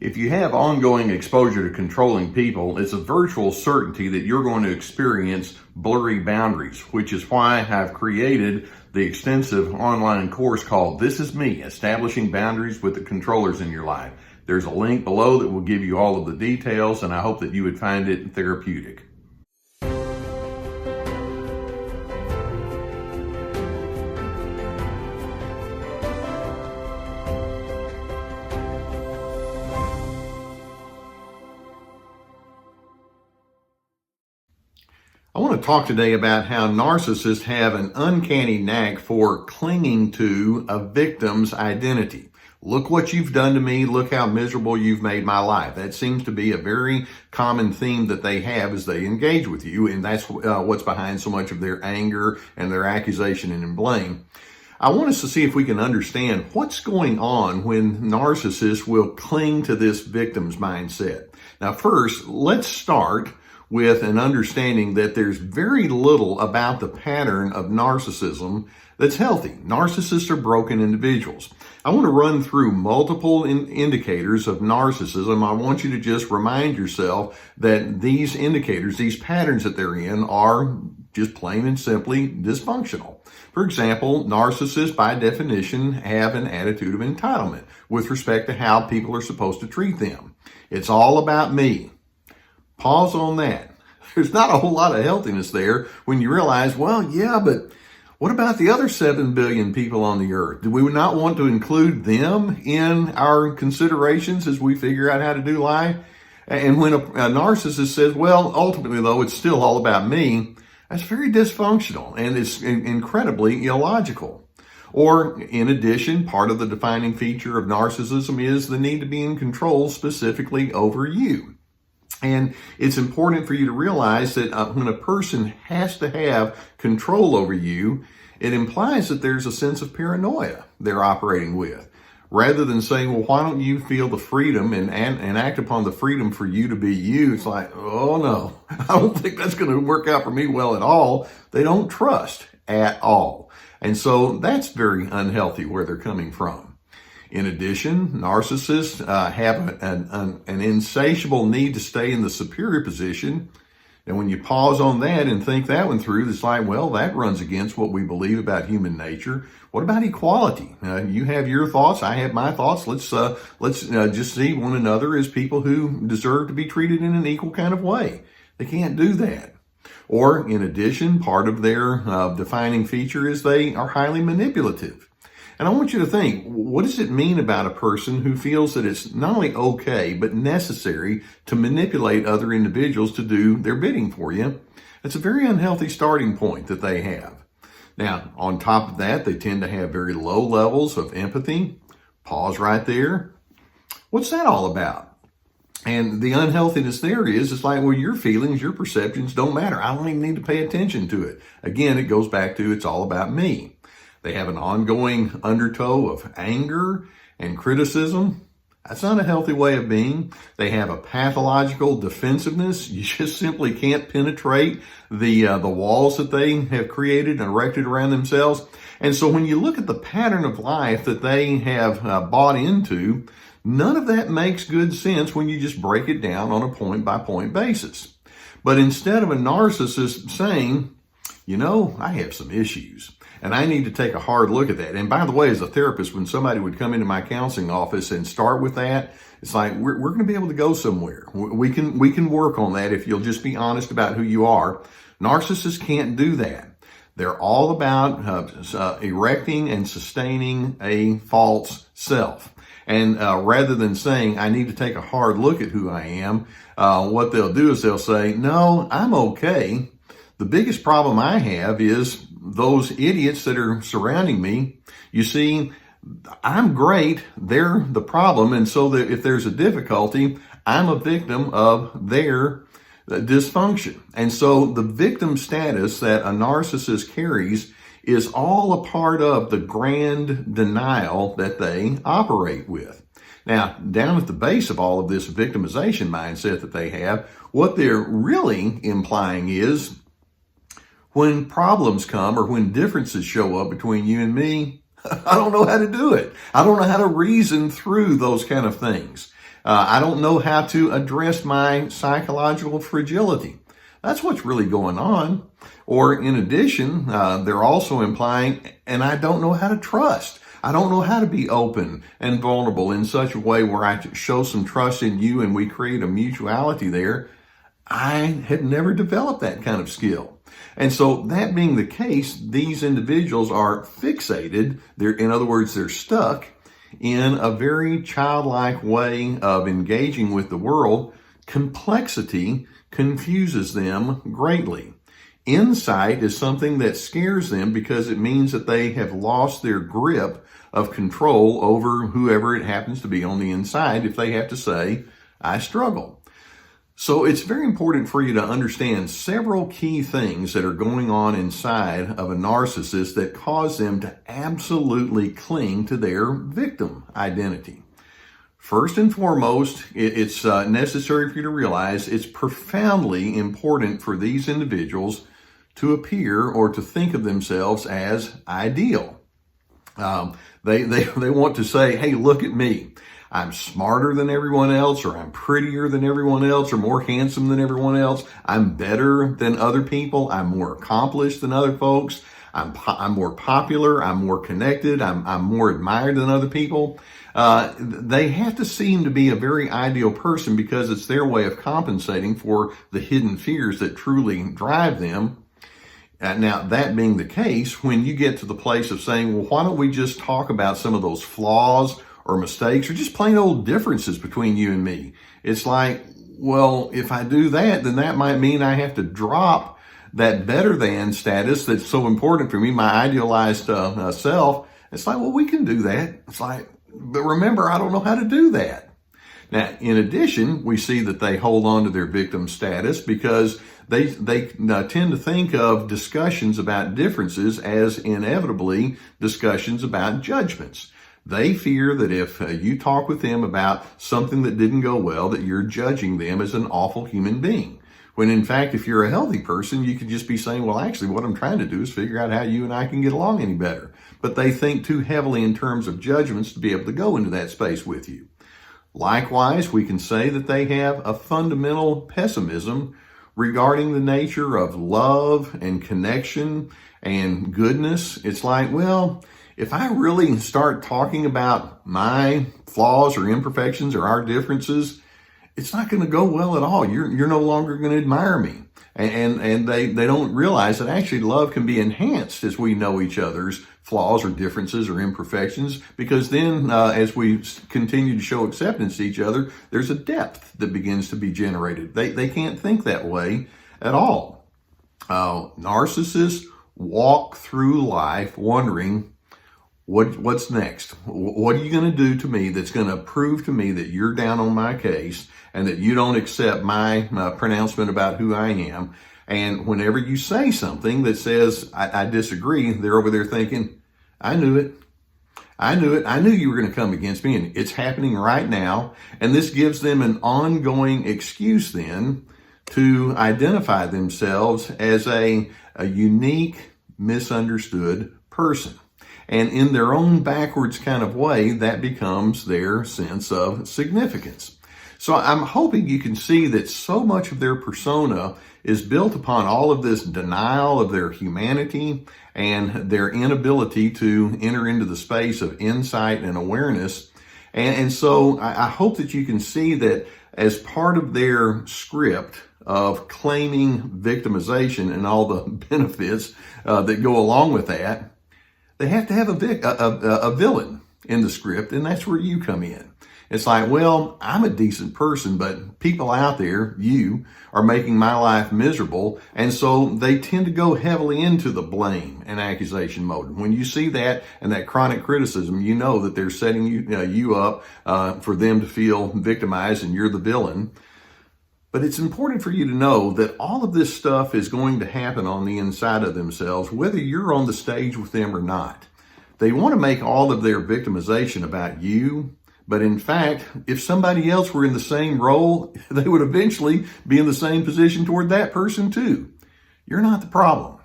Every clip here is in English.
If you have ongoing exposure to controlling people, it's a virtual certainty that you're going to experience blurry boundaries, which is why I've created the extensive online course called This Is Me, Establishing Boundaries with the Controllers in Your Life. There's a link below that will give you all of the details, and I hope that you would find it therapeutic. I want to talk today about how narcissists have an uncanny knack for clinging to a victim's identity. Look what you've done to me. Look how miserable you've made my life. That seems to be a very common theme that they have as they engage with you, and that's what's behind so much of their anger and their accusation and blame. I want us to see if we can understand what's going on when narcissists will cling to this victim's mindset. Now, first, let's start with an understanding that there's very little about the pattern of narcissism that's healthy. Narcissists are broken individuals. I want to run through multiple indicators of narcissism. I want you to just remind yourself that these indicators, these patterns that they're in, are just plain and simply dysfunctional. For example, narcissists by definition have an attitude of entitlement with respect to how people are supposed to treat them. It's all about me. Pause on that. There's not a whole lot of healthiness there when you realize, well, yeah, but what about the other 7 billion people on the earth? Do we not want to include them in our considerations as we figure out how to do life? And when a narcissist says, well, ultimately, though, it's still all about me, that's very dysfunctional and it's incredibly illogical. Or, in addition, part of the defining feature of narcissism is the need to be in control specifically over you. And it's important for you to realize that when a person has to have control over you, it implies that there's a sense of paranoia they're operating with. Rather than saying, well, why don't you feel the freedom and act upon the freedom for you to be you? It's like, oh no, I don't think that's going to work out for me well at all. They don't trust at all. And so that's very unhealthy where they're coming from. In addition, narcissists have an insatiable need to stay in the superior position. And when you pause on that and think that one through, it's like, well, that runs against what we believe about human nature. What about equality? You have your thoughts, I have my thoughts. Let's just see one another as people who deserve to be treated in an equal kind of way. They can't do that. Or, in addition, part of their defining feature is they are highly manipulative. And I want you to think, what does it mean about a person who feels that it's not only okay, but necessary to manipulate other individuals to do their bidding for you? It's a very unhealthy starting point that they have. Now, on top of that, they tend to have very low levels of empathy. Pause right there. What's that all about? And the unhealthiness there is, it's like, well, your feelings, your perceptions don't matter. I don't even need to pay attention to it. Again, it goes back to it's all about me. They have an ongoing undertow of anger and criticism. That's not a healthy way of being. They have a pathological defensiveness. You just simply can't penetrate the walls that they have created and erected around themselves. And so when you look at the pattern of life that they have bought into, none of that makes good sense when you just break it down on a point-by-point basis. But instead of a narcissist saying, you know, I have some issues, and I need to take a hard look at that. And by the way, as a therapist, when somebody would come into my counseling office and start with that, it's like, we're going to be able to go somewhere. We can work on that if you'll just be honest about who you are. Narcissists can't do that. They're all about erecting and sustaining a false self. And rather than saying, I need to take a hard look at who I am, what they'll do is they'll say, no, I'm okay. The biggest problem I have is those idiots that are surrounding me. You see, I'm great. They're the problem. And so that if there's a difficulty, I'm a victim of their dysfunction. And so the victim status that a narcissist carries is all a part of the grand denial that they operate with. Now, down at the base of all of this victimization mindset that they have, what they're really implying is when problems come or when differences show up between you and me, I don't know how to do it. I don't know how to reason through those kind of things. I don't know how to address my psychological fragility. That's what's really going on. Or in addition, they're also implying, and I don't know how to trust. I don't know how to be open and vulnerable in such a way where I show some trust in you and we create a mutuality there. I had never developed that kind of skill. And so that being the case, these individuals are fixated. In other words, they're stuck in a very childlike way of engaging with the world. Complexity confuses them greatly. Insight is something that scares them because it means that they have lost their grip of control over whoever it happens to be on the inside if they have to say, I struggle. So it's very important for you to understand several key things that are going on inside of a narcissist that cause them to absolutely cling to their victim identity. First and foremost, it's necessary for you to realize it's profoundly important for these individuals to appear or to think of themselves as ideal. They want to say, hey, look at me. I'm smarter than everyone else, or I'm prettier than everyone else, or more handsome than everyone else. I'm better than other people. I'm more accomplished than other folks. I'm more popular. I'm more connected. I'm more admired than other people. They have to seem to be a very ideal person because it's their way of compensating for the hidden fears that truly drive them. Now, that being the case, when you get to the place of saying, well, why don't we just talk about some of those flaws or mistakes or just plain old differences between you and me? It's like, well, if I do that, then that might mean I have to drop that better than status that's so important for me, my idealized self. It's like, well, we can do that. It's like, but remember, I don't know how to do that. Now, in addition, we see that they hold on to their victim status because they tend to think of discussions about differences as inevitably discussions about judgments. They fear that if you talk with them about something that didn't go well, that you're judging them as an awful human being. When in fact, if you're a healthy person, you could just be saying, well, actually, what I'm trying to do is figure out how you and I can get along any better. But they think too heavily in terms of judgments to be able to go into that space with you. Likewise, we can say that they have a fundamental pessimism regarding the nature of love and connection and goodness. It's like, well, if I really start talking about my flaws or imperfections or our differences, it's not going to go well at all. You're no longer going to admire me. And they don't realize that actually love can be enhanced as we know each other's flaws or differences or imperfections, because then as we continue to show acceptance to each other, there's a depth that begins to be generated. They can't think that way at all. Narcissists walk through life wondering, what's next? What are you going to do to me that's going to prove to me that you're down on my case and that you don't accept my pronouncement about who I am? And whenever you say something that says, I disagree, they're over there thinking, I knew it. I knew it. I knew you were going to come against me, and it's happening right now. And this gives them an ongoing excuse then to identify themselves as a unique, misunderstood person. And in their own backwards kind of way, that becomes their sense of significance. So I'm hoping you can see that so much of their persona is built upon all of this denial of their humanity and their inability to enter into the space of insight and awareness. And so I hope that you can see that as part of their script of claiming victimization and all the benefits that go along with that, they have to have a villain in the script, and that's where you come in. It's like, well, I'm a decent person, but people out there, you, are making my life miserable. And so they tend to go heavily into the blame and accusation mode. When you see that and that chronic criticism, you know that they're setting you up for them to feel victimized and you're the villain. But it's important for you to know that all of this stuff is going to happen on the inside of themselves, whether you're on the stage with them or not. They want to make all of their victimization about you. But in fact, if somebody else were in the same role, they would eventually be in the same position toward that person too. You're not the problem.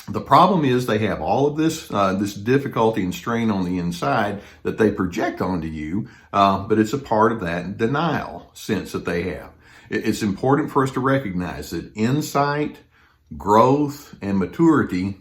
The problem is they have all of this this difficulty and strain on the inside that they project onto you, but it's a part of that denial sense that they have. It's important for us to recognize that insight, growth, and maturity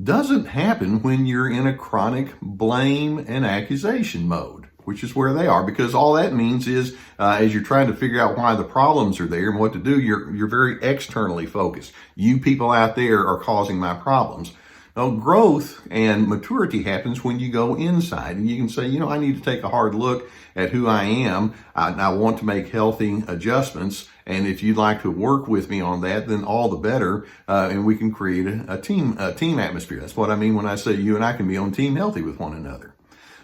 doesn't happen when you're in a chronic blame and accusation mode, which is where they are, because all that means is as you're trying to figure out why the problems are there and what to do, you're very externally focused. You people out there are causing my problems. Now, growth and maturity happens when you go inside and you can say, I need to take a hard look at who I am. I want to make healthy adjustments. And if you'd like to work with me on that, then all the better. And we can create a team atmosphere. That's what I mean when I say you and I can be on team healthy with one another.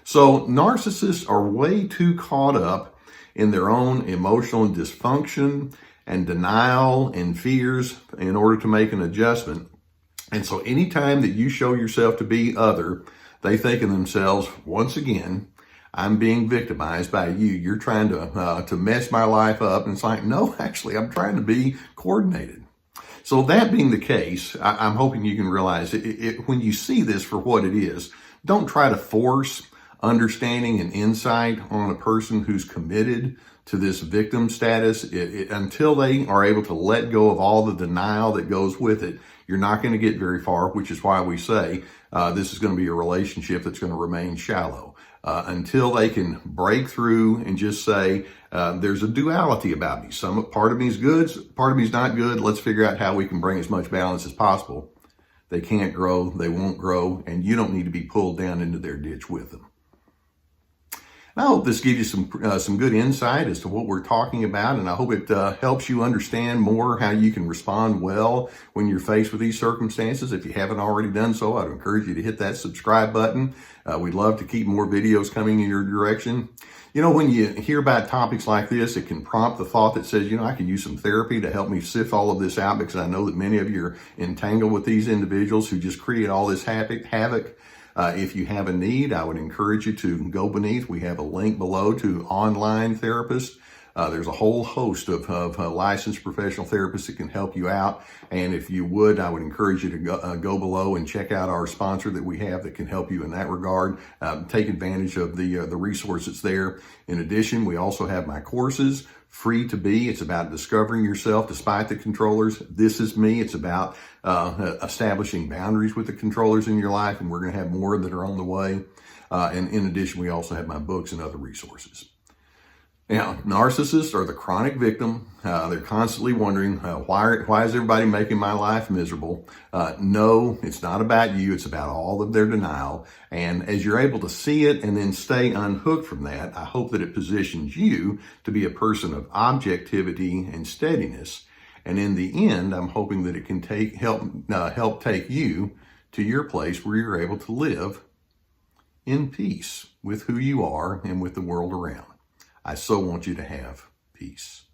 So narcissists are way too caught up in their own emotional dysfunction and denial and fears in order to make an adjustment. And so anytime that you show yourself to be other, they think of themselves, once again, I'm being victimized by you. You're trying to mess my life up. And it's like, no, actually, I'm trying to be coordinated. So that being the case, I'm hoping you can realize when you see this for what it is, don't try to force understanding and insight on a person who's committed to this victim status. Until they are able to let go of all the denial that goes with it, you're not going to get very far, which is why we say this is going to be a relationship that's going to remain shallow. Until they can break through and just say, there's a duality about me. Some part of me is good, part of me is not good. Let's figure out how we can bring as much balance as possible. They can't grow, they won't grow, and you don't need to be pulled down into their ditch with them. I hope this gives you some good insight as to what we're talking about, and I hope it helps you understand more how you can respond well when you're faced with these circumstances. If you haven't already done so, I'd encourage you to hit that subscribe button. We'd love to keep more videos coming in your direction. When you hear about topics like this, it can prompt the thought that says, I can use some therapy to help me sift all of this out, because I know that many of you are entangled with these individuals who just create all this havoc. If you have a need, I would encourage you to go beneath. We have a link below to online therapists. There's a whole host of licensed professional therapists that can help you out. And if you would, I would encourage you to go below and check out our sponsor that we have that can help you in that regard. Take advantage of the resources there. In addition, we also have my courses, Free to Be. It's about discovering yourself despite the controllers. This is me. It's about establishing boundaries with the controllers in your life, and we're going to have more that are on the way. And in addition, we also have my books and other resources. Now, narcissists are the chronic victim. They're constantly wondering, why is everybody making my life miserable? No, it's not about you. It's about all of their denial. And as you're able to see it and then stay unhooked from that, I hope that it positions you to be a person of objectivity and steadiness. And in the end, I'm hoping that it can help take you to your place where you're able to live in peace with who you are and with the world around. I so want you to have peace.